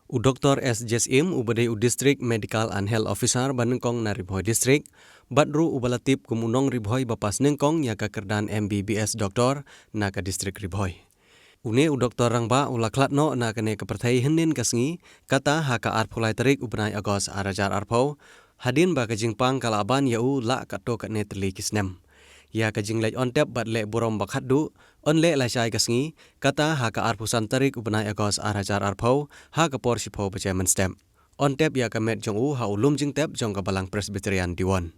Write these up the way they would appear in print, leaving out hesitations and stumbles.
U Dr. S. Jesim ubade u District Medical and Health Officer Banengkong na Ribhoi District, Badru ubalatip kumunong Ribhoi bapas Nengkong ya kakerdan MBBS Doktor na ka District Ribhoi. Une u Dr. Rangba ulaklatno na kene kepertai hendin kasngi kata haka arpulai terik ubenai Agos arajar arpau hadin ba kajingpang kalaban yau la kato katne teli kisnem. Ya kajing lej ontep bat le burom bakhaddu on le lasai kasngi kata haka arpusan tarik ubenai Agos arajar arpau ha kapor sipo baca menstem. Ontep ya kamet jong u ha ulum jing tep jong kabalang Presbyterian Diwan.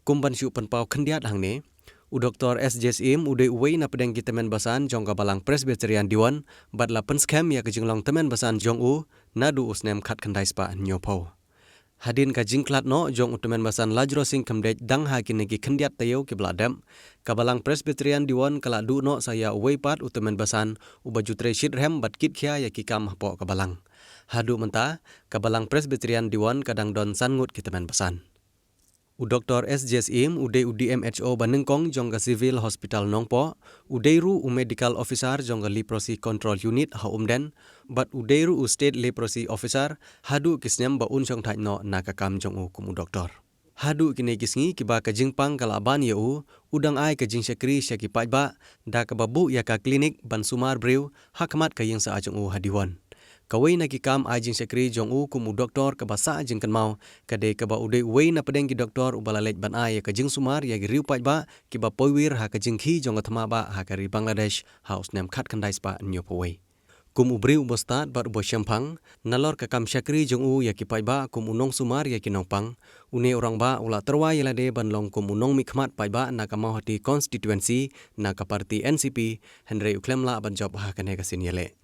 Kumban siu penpau kendiat hangne u Dr. S. Jesim ude uwei na pedeng ki temen basan jong kabalang Presbyterian Diwan bat la penskem ya kajing long temen basan jong u nadu usnem khat kendai spa nyopau. Hadin ka jingklat no jong utemen basan lajro sing kemdej dang ha kini ki kendiat tayo ki bladam kabalang Presbyterian Diwan kala du no saya uwei pat utemen basan ubajutre shidrem bat kit khia ya ki kam hapo kabalang. Hadu menta kabalang Presbyterian Diwan kadang don sangut ki temen basan. U Dr. S. Jesim ude u DMHO Banengkong jong ka Civil Hospital Nongpo, udeiru u Medical Officer jong ka Leprosy Control Unit ha umden, bat udeiru u State Leprosy Officer hadu kisnem ba unsong thaj no na kakam jong u kumu doktor. Hadu kini kisngi kiba ka jingpang kalaban ya u, udang ai ka jing syakri syaki pajba, da ka babu ya ka klinik ban sumar brew hakmat ka yang sa jong u hadiwan. Kawai na kikam ajing sekri jong u kumu doktor ke basa jing kenmau kade ke ba ude wei na pedeng ki doktor ubalalej ban ai ke jing sumar ya riu paj ba ki ba poiwir ha ke jing khi jong athma ba ha kari Bangladesh house nem khat khandai spa nyo powei kumu briu bostat bar bo syampang nalor ke kam syakri jong u ya ki paj ba kumu nong sumar ya ki nongpang une orang ba ula terwa yelade ban long kumu nong mi khmat paj ba na ka mau hati constituency na ka parti NCP henry uklemla ban job ha kane ka sin yele.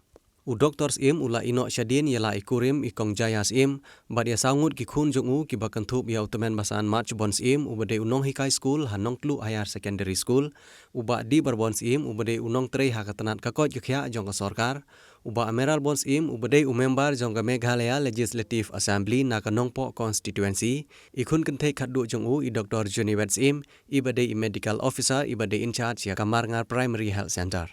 U Dr. Im ula ino syadin yala ikurim ikong jayas im bat ya sangut ki khun jong u ki bakantup ya utemen basan March Bons im ubade unong hikai school hanong tlu higher secondary school uba di barbons im ubade unong trei ha katanat kakot ki khya jong ka sarkar uba Emerald Bons im ubade u member jong ka Meghalaya Legislative Assembly na ka Nongpo constituency ikhun kenthe khaddu jong u I Dr. Juniwets im ibade I medical officer ibade in charge ya ka Marngar Primary Health Center.